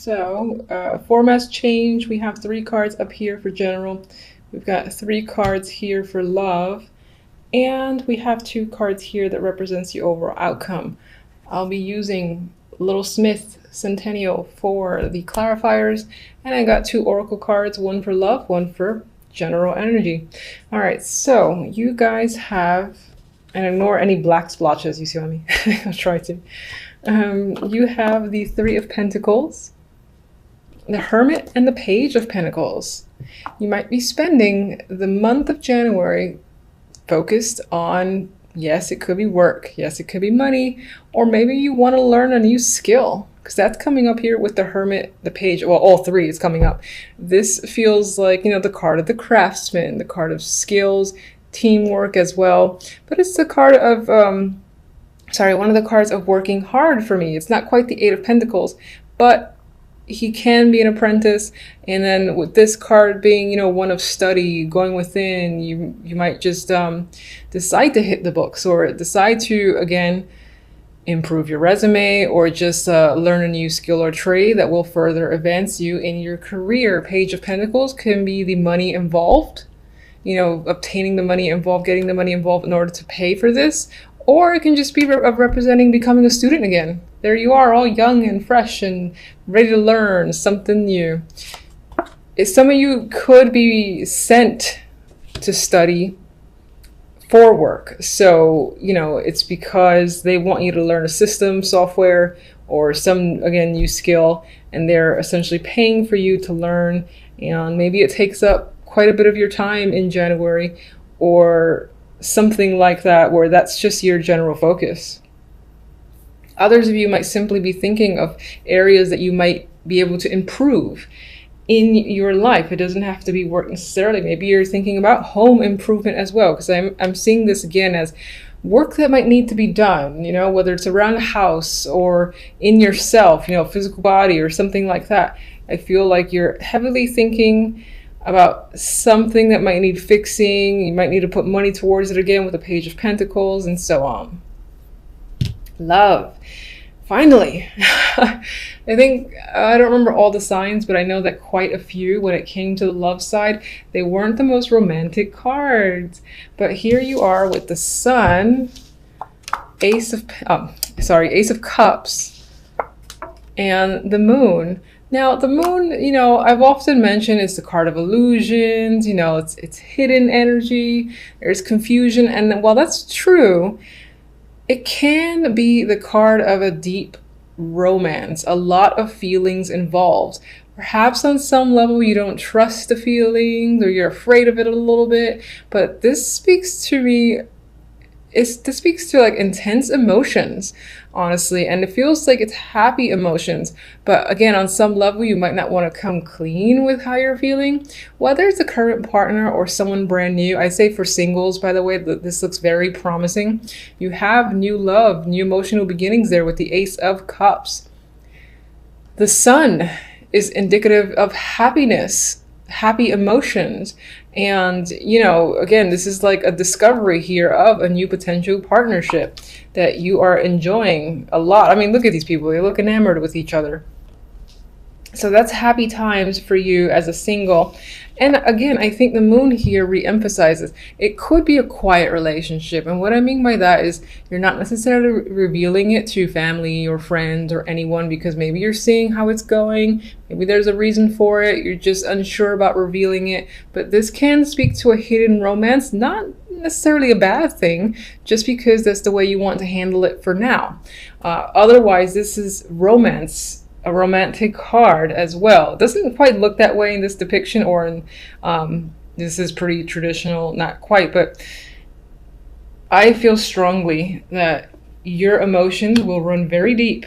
So, formats change. We have 3 cards up here for general. We've got 3 cards here for love. And we have 2 cards here that represents the overall outcome. I'll be using Little Smith Centennial for the clarifiers. And I got 2 oracle cards, one for love, one for general energy. All right, so you guys have, and ignore any black splotches, you see what I mean? I'll try to. You have the 3 of Pentacles, the Hermit, and the Page of Pentacles. You might be spending the month of January focused on, yes, it could be work, yes, it could be money, or maybe you want to learn a new skill, because that's coming up here with the Hermit, the Page, well, all 3 is coming up. This feels like, the card of the craftsman, the card of skills, teamwork as well, but it's the card of, one of the cards of working hard for me. It's not quite the 8 of Pentacles, but he can be an apprentice. And then with this card being, one of study, going within, you might just decide to hit the books, or decide to, again, improve your resume, or just learn a new skill or trade that will further advance you in your career. Page of Pentacles can be the money involved, obtaining the money involved, getting the money involved in order to pay for this. Or it can just be representing becoming a student again. There you are, all young and fresh and ready to learn something new. Some of you could be sent to study for work. So, it's because they want you to learn a system, software, or some, again, new skill, and they're essentially paying for you to learn. And maybe it takes up quite a bit of your time in January, or something like that, where that's just your general focus. Others of you might simply be thinking of areas that you might be able to improve in your life. It doesn't have to be work necessarily. Maybe you're thinking about home improvement as well, because I'm seeing this again as work that might need to be done, whether it's around the house or in yourself, physical body or something like that. I feel like you're heavily thinking about something that might need fixing. You might need to put money towards it again with the Page of Pentacles, and so on. Love. Finally. I think, I don't remember all the signs, but I know that quite a few, when it came to the love side, they weren't the most romantic cards. But here you are with the Sun, Ace of Cups, and the Moon. Now, the Moon, I've often mentioned, is the card of illusions. It's hidden energy. There's confusion. And while that's true, it can be the card of a deep romance, a lot of feelings involved. Perhaps on some level you don't trust the feelings, or you're afraid of it a little bit. But this speaks to me. This speaks to like intense emotions, honestly, and it feels like it's happy emotions. But again, on some level, you might not want to come clean with how you're feeling. Whether it's a current partner or someone brand new, I say for singles, by the way, this looks very promising. You have new love, new emotional beginnings there with the Ace of Cups. The Sun is indicative of happiness, happy emotions. And, again, this is like a discovery here of a new potential partnership that you are enjoying a lot. I mean, look at these people. They look enamored with each other. So that's happy times for you as a single. And again, I think the Moon here re-emphasizes it could be a quiet relationship. And what I mean by that is you're not necessarily revealing it to family or friends or anyone, because maybe you're seeing how it's going. Maybe there's a reason for it. You're just unsure about revealing it. But this can speak to a hidden romance, not necessarily a bad thing, just because that's the way you want to handle it for now. Otherwise, this is romance, a romantic card as well. It doesn't quite look that way in this depiction, or in this is pretty traditional, not quite, but I feel strongly that your emotions will run very deep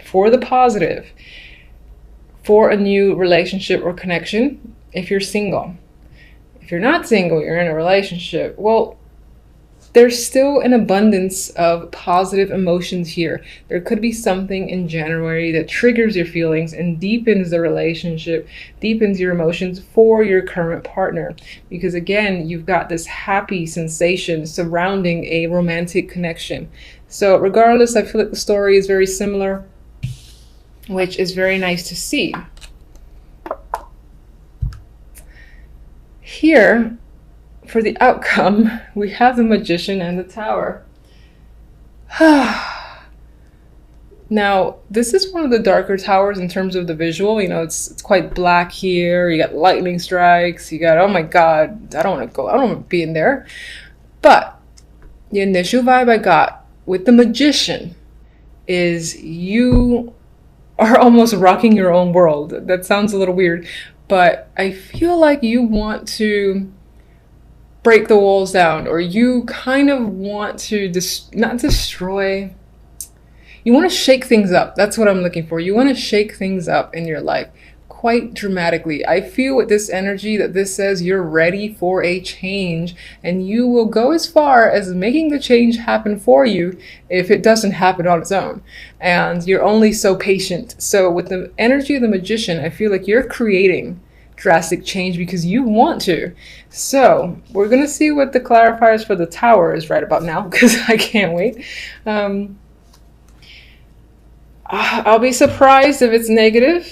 for the positive, for a new relationship or connection if you're single. If you're not single, you're in a relationship, well, there's still an abundance of positive emotions here. There could be something in January that triggers your feelings and deepens the relationship, deepens your emotions for your current partner. Because again, you've got this happy sensation surrounding a romantic connection. So regardless, I feel like the story is very similar. which is very nice to see. Here, for the outcome, we have the Magician and the Tower. Now, this is one of the darker towers in terms of the visual. You know, it's quite black here. You got lightning strikes. You got, oh my God, I don't want to go. I don't want to be in there. But the initial vibe I got with the Magician is you are almost rocking your own world. That sounds a little weird, but I feel like you want to break the walls down, or you kind of want to not destroy. You want to shake things up. That's what I'm looking for. You want to shake things up in your life quite dramatically. I feel with this energy that this says you're ready for a change, and you will go as far as making the change happen for you if it doesn't happen on its own. And you're only so patient. So with the energy of the Magician, I feel like you're creating drastic change because you want to. So we're going to see what the clarifiers for the Tower is right about now, because I can't wait. I'll be surprised if it's negative,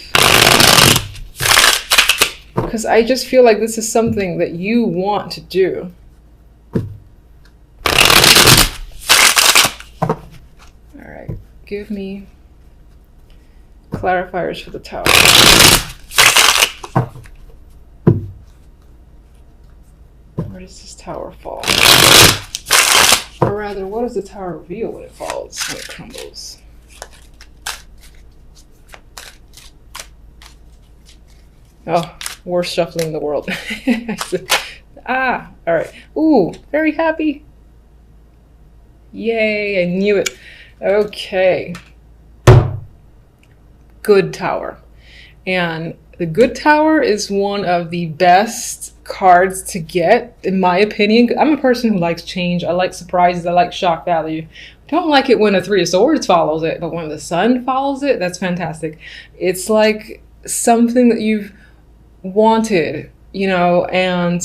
because I just feel like this is something that you want to do. All right, give me clarifiers for the Tower. Where does this Tower fall? Or rather, what does the Tower reveal when it falls, when it crumbles? Oh, worst shuffling in the world. All right. Ooh, very happy. Yay, I knew it. Okay. Good Tower. And the Good Tower is one of the best cards to get, in my opinion. I'm a person who likes change. I like surprises. I like shock value. Don't like it when a Three of Swords follows it, but when the Sun follows it, that's fantastic. It's like something that you've wanted, you know, and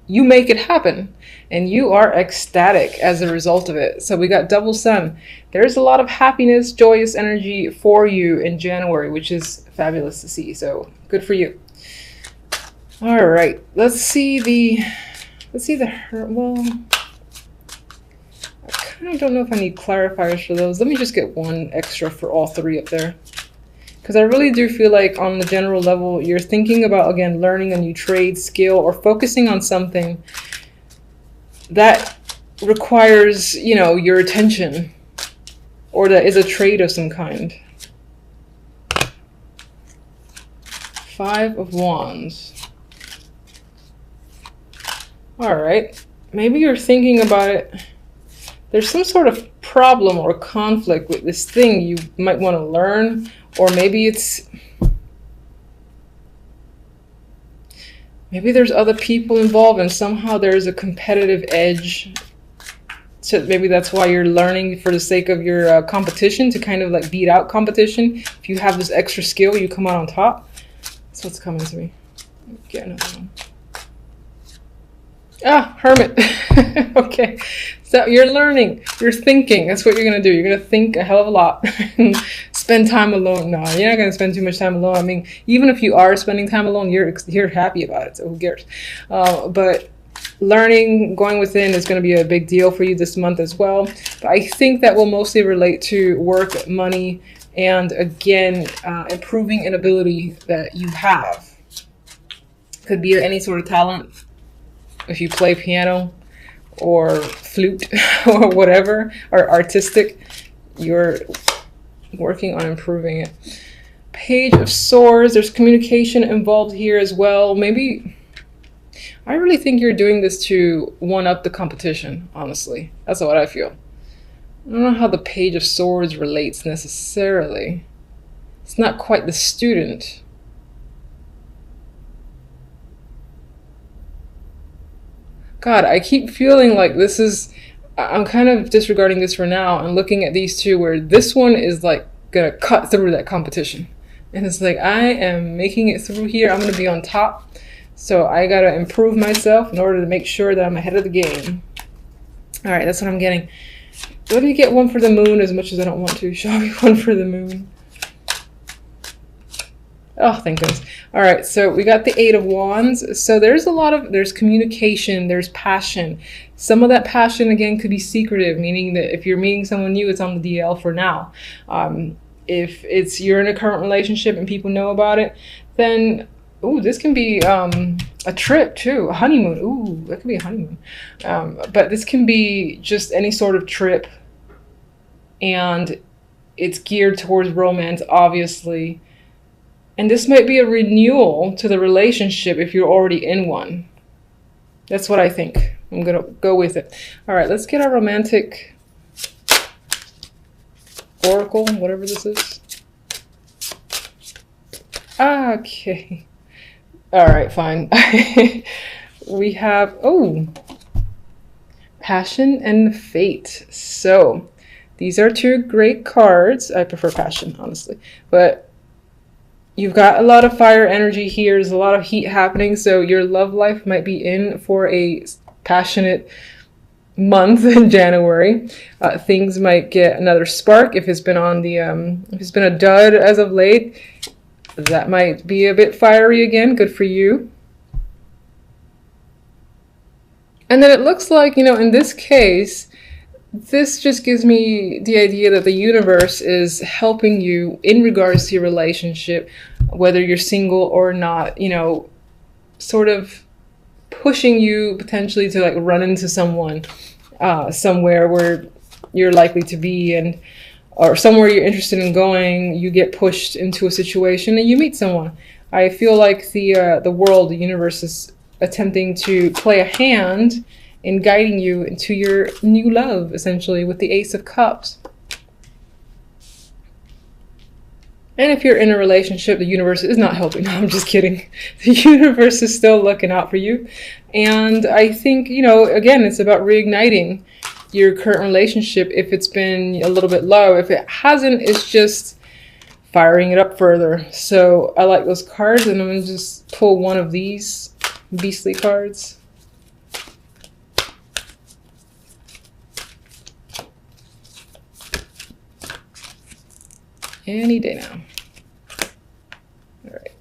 you make it happen, and you are ecstatic as a result of it. So we got double Sun. There's a lot of happiness, joyous energy for you in January, which is fabulous to see. So good for you. All right, let's see the well, I kind of don't know if I need clarifiers for those. Let me just get one extra for all three up there. Because I really do feel like on the general level, you're thinking about, again, learning a new trade, skill, or focusing on something that requires, you know, your attention, or that is a trade of some kind. Five of Wands. All right. Maybe you're thinking about it. There's some sort of problem or conflict with this thing you might want to learn. Or maybe there's other people involved, and somehow there's a competitive edge. So maybe that's why you're learning for the sake of your competition, to kind of like beat out competition. If you have this extra skill, you come out on top. That's what's coming to me. Get another one. Ah, Hermit. Okay. So you're learning, you're thinking. That's what you're going to do. You're going to think a hell of a lot. Spend time alone. No, you're not going to spend too much time alone. I mean, even if you are spending time alone, you're happy about it. So who cares? But learning, going within is going to be a big deal for you this month as well. But I think that will mostly relate to work, money, and again, improving an ability that you have. Could be any sort of talent. If you play piano or flute or whatever, or artistic, you're working on improving it. Page of Swords, there's communication involved here as well. Maybe, I really think you're doing this to one-up the competition, honestly. That's what I feel. I don't know how the Page of Swords relates necessarily. It's not quite the student. God, I keep feeling like this is, I'm kind of disregarding this for now and looking at these two where this one is like gonna cut through that competition. And it's like, I am making it through here. I'm gonna be on top. So I gotta improve myself in order to make sure that I'm ahead of the game. All right, that's what I'm getting. Let me get one for the Moon as much as I don't want to. Show me one for the Moon. Oh, thank goodness. All right, so we got the Eight of Wands. So there's communication, there's passion. Some of that passion, again, could be secretive, meaning that if you're meeting someone new, it's on the DL for now. If you're in a current relationship and people know about it, then, ooh, this can be a trip too, a honeymoon. Ooh, that could be a honeymoon. But this can be just any sort of trip, and it's geared towards romance, obviously. And this might be a renewal to the relationship if you're already in one. That's what I think. I'm going to go with it. All right, let's get our romantic oracle, whatever this is. Okay. All right, fine. We have, oh, passion and fate. So these are two great cards. I prefer passion, honestly. But you've got a lot of fire energy here. There's a lot of heat happening. So your love life might be in for a passionate month in January. Things might get another spark if it's been on the if it's been a dud as of late. That might be a bit fiery again. Good for you. And then it looks like, you know, in this case, this just gives me the idea that the universe is helping you in regards to your relationship, whether you're single or not, you know, sort of pushing you potentially to like run into someone somewhere where you're likely to be, and or somewhere you're interested in going, you get pushed into a situation and you meet someone. I feel like the world, the universe is attempting to play a hand in guiding you into your new love, essentially, with the Ace of Cups. And if you're in a relationship, the universe is not helping. No, I'm just kidding. The universe is still looking out for you. And I think, you know, again, it's about reigniting your current relationship if it's been a little bit low. If it hasn't, it's just firing it up further. So I like those cards, and I'm going to just pull one of these beastly cards. Any day now. All right.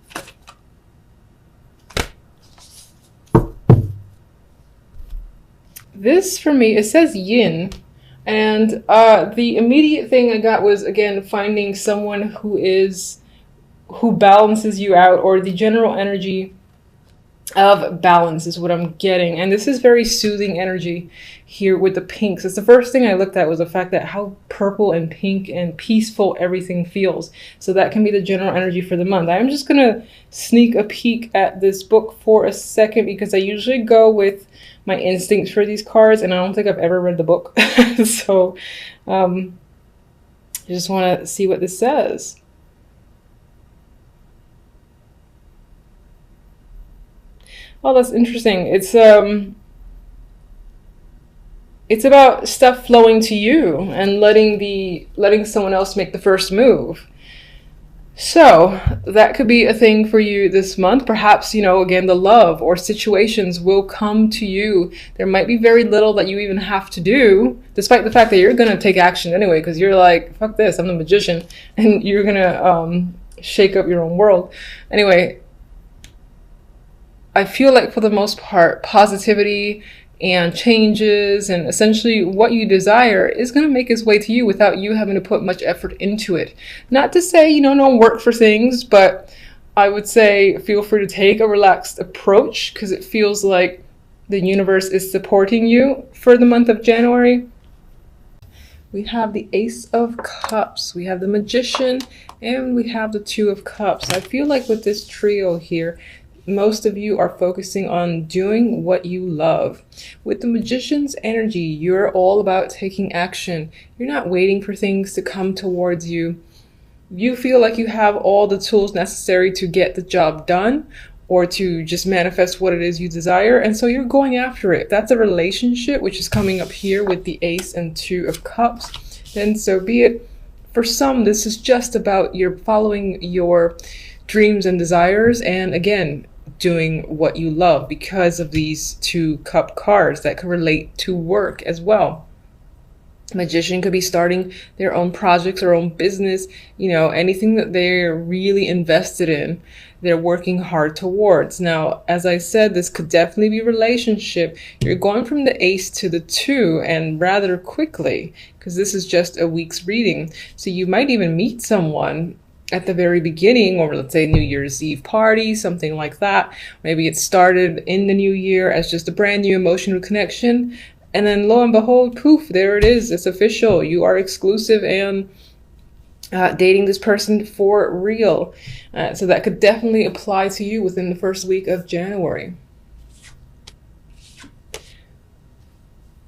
This for me, it says yin, and the immediate thing I got was, again, finding someone who balances you out, or the general energy of balance is what I'm getting. And this is very soothing energy here with the pinks. It's the first thing I looked at, was the fact that how purple and pink and peaceful everything feels. So that can be the general energy for the month. I'm just gonna sneak a peek at this book for a second, because I usually go with my instincts for these cards, and I don't think I've ever read the book. So I just want to see what this says. Oh, that's interesting. It's about stuff flowing to you and letting someone else make the first move. So that could be a thing for you this month. Perhaps, you know, again, the love or situations will come to you. There might be very little that you even have to do, despite the fact that you're going to take action anyway, because you're like, fuck this, I'm the magician, and you're going to shake up your own world. Anyway, I feel like for the most part, positivity and changes and essentially what you desire is going to make its way to you without you having to put much effort into it. Not to say, you know, don't work for things, but I would say feel free to take a relaxed approach, because it feels like the universe is supporting you for the month of January. We have the Ace of Cups, we have the Magician, and we have the Two of Cups. I feel like with this trio here, most of you are focusing on doing what you love. With the Magician's energy, you're all about taking action. You're not waiting for things to come towards you. You feel like you have all the tools necessary to get the job done, or to just manifest what it is you desire, and so you're going after it. That's a relationship, which is coming up here with the Ace and Two of Cups. And so be it. For some, this is just about you're following your dreams and desires, and again, doing what you love, because of these two cup cards that can relate to work as well. Magician could be starting their own projects or own business, you know, anything that they're really invested in, they're working hard towards. Now, as I said, this could definitely be relationship. You're going from the ace to the 2 and rather quickly, because this is just a week's reading. So you might even meet someone at the very beginning, or let's say New Year's Eve party, something like that. Maybe it started in the new year as just a brand new emotional connection. And then lo and behold, poof, there it is. It's official. You are exclusive and dating this person for real. So that could definitely apply to you within the first week of January.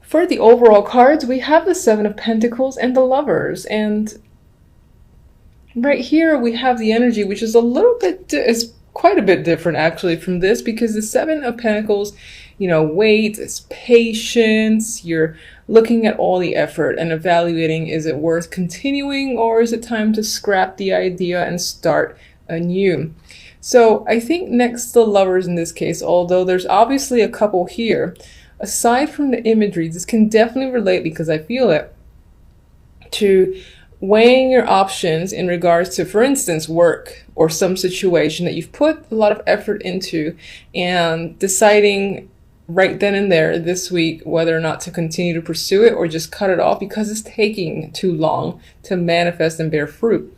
For the overall cards, we have the Seven of Pentacles and the Lovers. And right here we have the energy, which is a little bit, is quite a bit different actually from this, because the Seven of Pentacles, you know, wait, it's patience. You're looking at all the effort and evaluating, is it worth continuing, or is it time to scrap the idea and start anew? So I think next the Lovers in this case, although there's obviously a couple here, aside from the imagery, this can definitely relate, because I feel it, to weighing your options in regards to, for instance, work or some situation that you've put a lot of effort into, and deciding right then and there this week whether or not to continue to pursue it or just cut it off because it's taking too long to manifest and bear fruit.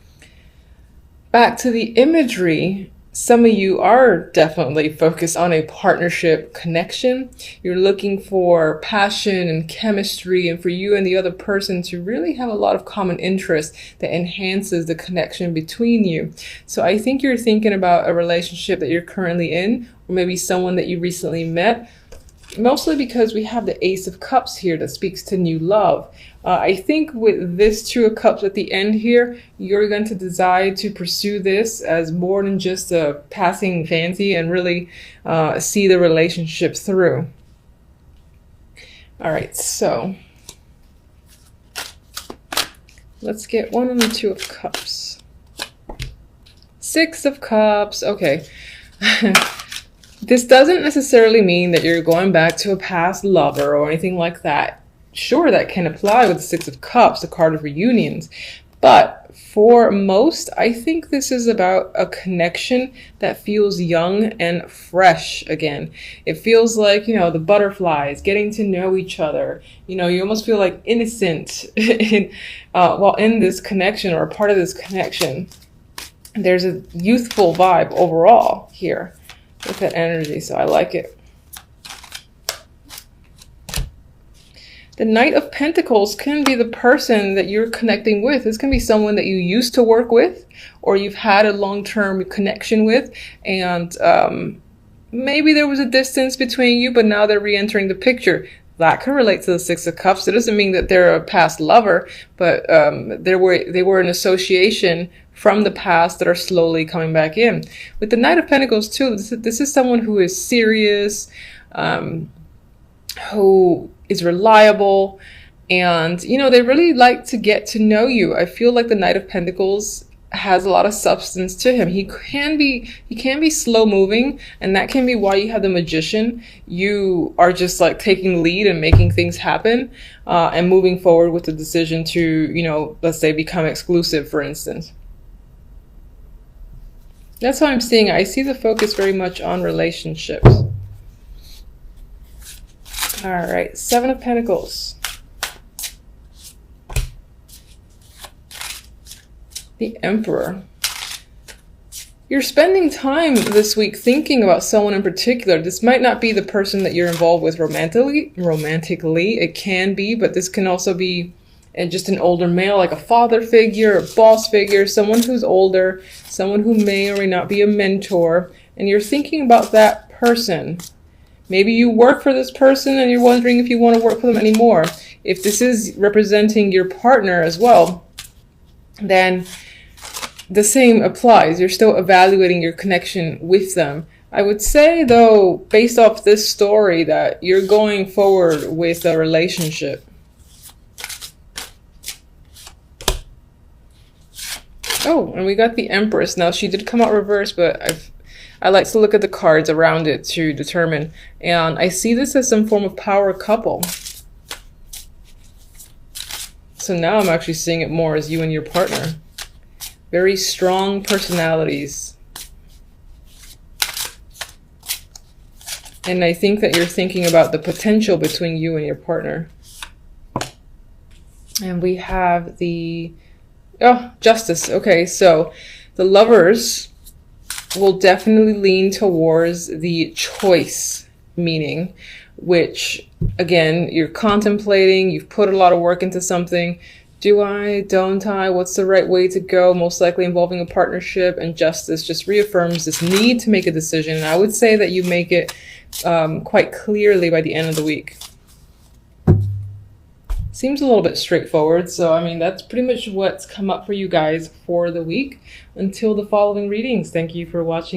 Back to the imagery, some of you are definitely focused on a partnership connection. You're looking for passion and chemistry, and for you and the other person to really have a lot of common interest that enhances the connection between you. So I think you're thinking about a relationship that you're currently in, or maybe someone that you recently met, mostly because we have the Ace of Cups here that speaks to new love. I think with this Two of Cups at the end here, you're going to decide to pursue this as more than just a passing fancy and really see the relationship through. All right, so let's get one on the Two of Cups. Six of Cups, okay. This doesn't necessarily mean that you're going back to a past lover or anything like that. Sure, that can apply with the Six of Cups, the card of reunions. But for most, I think this is about a connection that feels young and fresh again. It feels like, you know, the butterflies, getting to know each other. You know, you almost feel like innocent while in this connection or a part of this connection. There's a youthful vibe overall here with that energy, so I like it. The Knight of Pentacles can be the person that you're connecting with. This can be someone that you used to work with, or you've had a long-term connection with, and maybe there was a distance between you, but now they're re-entering the picture. That can relate to the Six of Cups. It doesn't mean that they're a past lover, but they were an association from the past that are slowly coming back in. With the Knight of Pentacles too, this is someone who is serious, who is reliable, and you know, they really like to get to know you. I feel like the Knight of Pentacles has a lot of substance to him. He can be slow moving, and that can be why you have the Magician. You are just like taking the lead and making things happen, and moving forward with the decision to, you know, let's say become exclusive, for instance. That's how I'm seeing it. I see the focus very much on relationships. All right, Seven of Pentacles. The Emperor. You're spending time this week thinking about someone in particular. This might not be the person that you're involved with romantically. It can be, but this can also be just an older male, like a father figure, a boss figure, someone who's older, someone who may or may not be a mentor, and you're thinking about that person. Maybe you work for this person and you're wondering if you want to work for them anymore. If this is representing your partner as well, then the same applies. You're still evaluating your connection with them. I would say, though, based off this story, that you're going forward with a relationship. Oh, and we got the Empress. Now, she did come out reversed, but I like to look at the cards around it to determine. And I see this as some form of power couple. So now I'm actually seeing it more as you and your partner. Very strong personalities. And I think that you're thinking about the potential between you and your partner. And we have the Justice. Okay, so the Lovers will definitely lean towards the choice meaning, which again, you're contemplating, you've put a lot of work into something. Do I, don't I, what's the right way to go? Most likely involving a partnership. And Justice just reaffirms this need to make a decision. And I would say that you make it quite clearly by the end of the week. Seems a little bit straightforward. So, I mean, that's pretty much what's come up for you guys for the week. Until the following readings, thank you for watching.